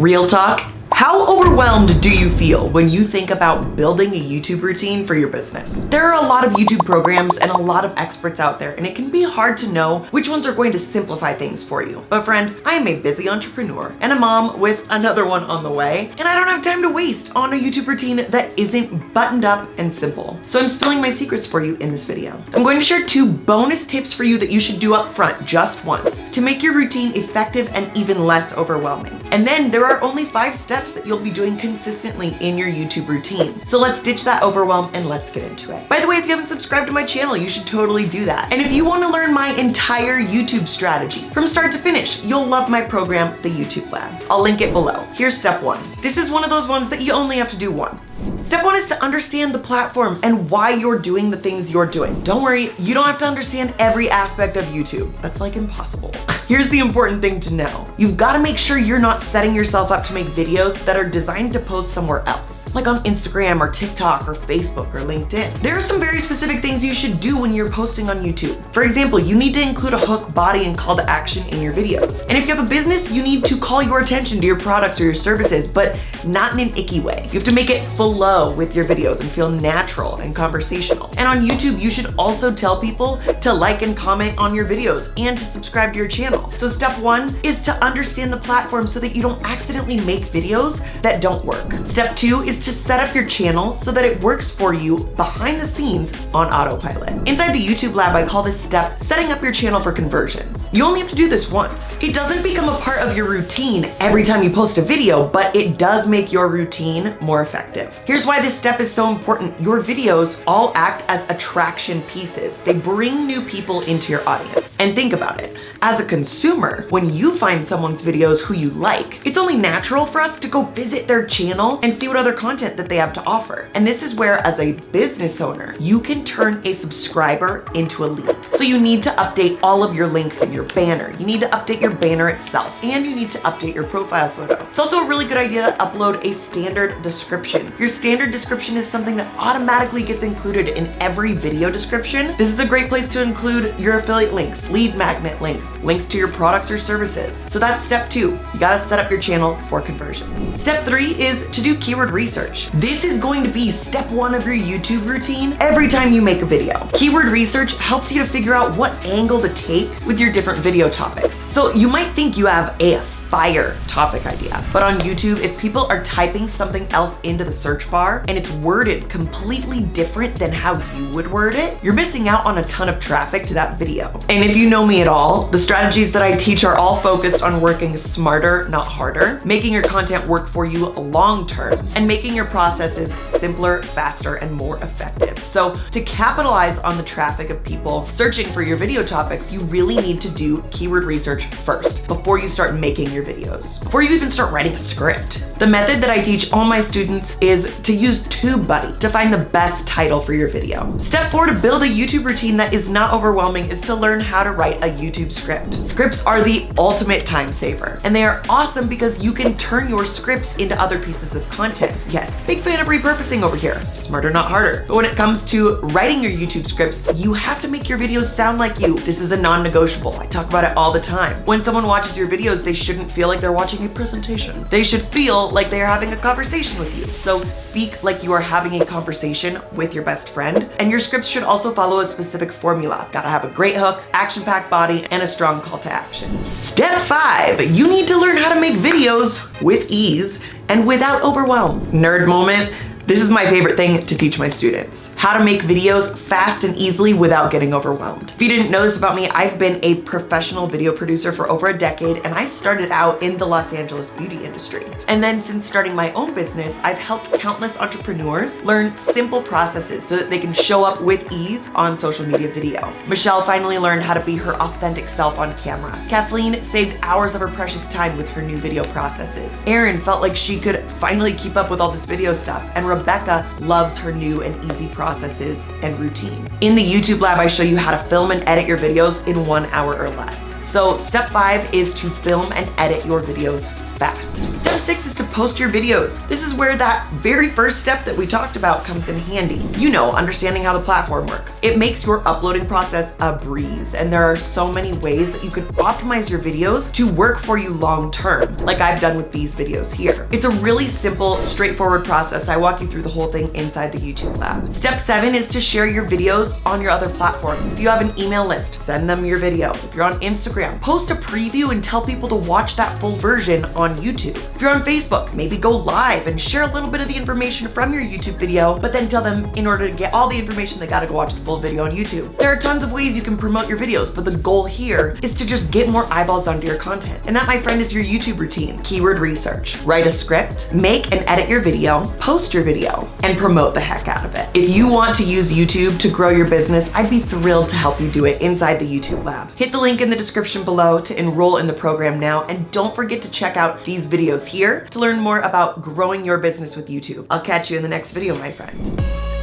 Real talk. How overwhelmed do you feel when you think about building a YouTube routine for your business? There are a lot of YouTube programs and a lot of experts out there, and it can be hard to know which ones are going to simplify things for you. But friend, I am a busy entrepreneur and a mom with another one on the way, and I don't have time to waste on a YouTube routine that isn't buttoned up and simple. So I'm spilling my secrets for you in this video. I'm going to share 2 bonus tips for you that you should do up front just once to make your routine effective and even less overwhelming. And then there are only 5 steps that you'll be doing consistently in your YouTube routine. So let's ditch that overwhelm and let's get into it. By the way, if you haven't subscribed to my channel, you should totally do that. And if you want to learn my entire YouTube strategy from start to finish, you'll love my program, the YouTube Lab. I'll link it below. Here's step 1. This is one of those ones that you only have to do once. Step 1 is to understand the platform and why you're doing the things you're doing. Don't worry, you don't have to understand every aspect of YouTube. That's like impossible. Here's the important thing to know. You've got to make sure you're not setting yourself up to make videos that are designed to post somewhere else, like on Instagram or TikTok or Facebook or LinkedIn. There are some very specific things you should do when you're posting on YouTube. For example, you need to include a hook, body, and call to action in your videos. And if you have a business, you need to call your attention to your products or your services, but not in an icky way. You have to make it flow with your videos and feel natural and conversational. And on YouTube, you should also tell people to like and comment on your videos and to subscribe to your channel. So step 1 is to understand the platform so that you don't accidentally make videos that don't work. Step 2 is to set up your channel so that it works for you behind the scenes on autopilot. Inside the YouTube Lab, I call this step setting up your channel for conversions. You only have to do this once. It doesn't become a part of your routine every time you post a video, but it does make your routine more effective. Here's why this step is so important. Your videos all act as attraction pieces. They bring new people into your audience. And think about it. As a consumer, when you find someone's videos who you like, it's only natural for us to go visit their channel and see what other content that they have to offer. And this is where, as a business owner, you can turn a subscriber into a lead. So you need to update all of your links in your banner. You need to update your banner itself, and you need to update your profile photo. It's also a really good idea to upload a standard description. Your standard description is something that automatically gets included in every video description. This is a great place to include your affiliate links, lead magnet links, links to your products or services. So that's step 2. You gotta set up your channel for conversions. Step 3 is to do keyword research. This is going to be step 1 of your YouTube routine every time you make a video. Keyword research helps you to figure out what angle to take with your different video topics. So you might think you have a fire topic idea. But on YouTube, if people are typing something else into the search bar and it's worded completely different than how you would word it, you're missing out on a ton of traffic to that video. And if you know me at all, the strategies that I teach are all focused on working smarter, not harder, making your content work for you long term, and making your processes simpler, faster, and more effective. So to capitalize on the traffic of people searching for your video topics, you really need to do keyword research first before you start making your videos, before you even start writing a script. The method that I teach all my students is to use TubeBuddy to find the best title for your video. Step 4 to build a YouTube routine that is not overwhelming is to learn how to write a YouTube script. Scripts are the ultimate time saver, and they are awesome because you can turn your scripts into other pieces of content. Yes, big fan of repurposing over here. Smarter, not harder. But when it comes to writing your YouTube scripts, you have to make your videos sound like you. This is a non-negotiable. I talk about it all the time. When someone watches your videos, they shouldn't feel like they're watching a presentation. They should feel like they are having a conversation with you. So speak like you are having a conversation with your best friend. And your scripts should also follow a specific formula. Gotta have a great hook, action-packed body, and a strong call to action. Step 5, you need to learn how to make videos with ease and without overwhelm. Nerd moment. This is my favorite thing to teach my students. How to make videos fast and easily without getting overwhelmed. If you didn't know this about me, I've been a professional video producer for over a decade, and I started out in the Los Angeles beauty industry. And then since starting my own business, I've helped countless entrepreneurs learn simple processes so that they can show up with ease on social media video. Michelle finally learned how to be her authentic self on camera. Kathleen saved hours of her precious time with her new video processes. Erin felt like she could finally keep up with all this video stuff, and Rebecca loves her new and easy processes and routines. In the YouTube Lab, I show you how to film and edit your videos in 1 hour or less. So step 5 is to film and edit your videos fast. Step 6 is to post your videos. This is where that very first step that we talked about comes in handy. You know, understanding how the platform works. It makes your uploading process a breeze, and there are so many ways that you can optimize your videos to work for you long term, like I've done with these videos here. It's a really simple, straightforward process. I walk you through the whole thing inside the YouTube lab. Step 7 is to share your videos on your other platforms. If you have an email list, send them your video. If you're on Instagram, post a preview and tell people to watch that full version on YouTube. If you're on Facebook, maybe go live and share a little bit of the information from your YouTube video, but then tell them in order to get all the information, they gotta go watch the full video on YouTube. There are tons of ways you can promote your videos, but the goal here is to just get more eyeballs onto your content. And that, my friend, is your YouTube routine. Keyword research. Write a script, make and edit your video, post your video, and promote the heck out of it. If you want to use YouTube to grow your business, I'd be thrilled to help you do it inside the YouTube lab. Hit the link in the description below to enroll in the program now, and don't forget to check out these videos here to learn more about growing your business with YouTube. I'll catch you in the next video, my friend.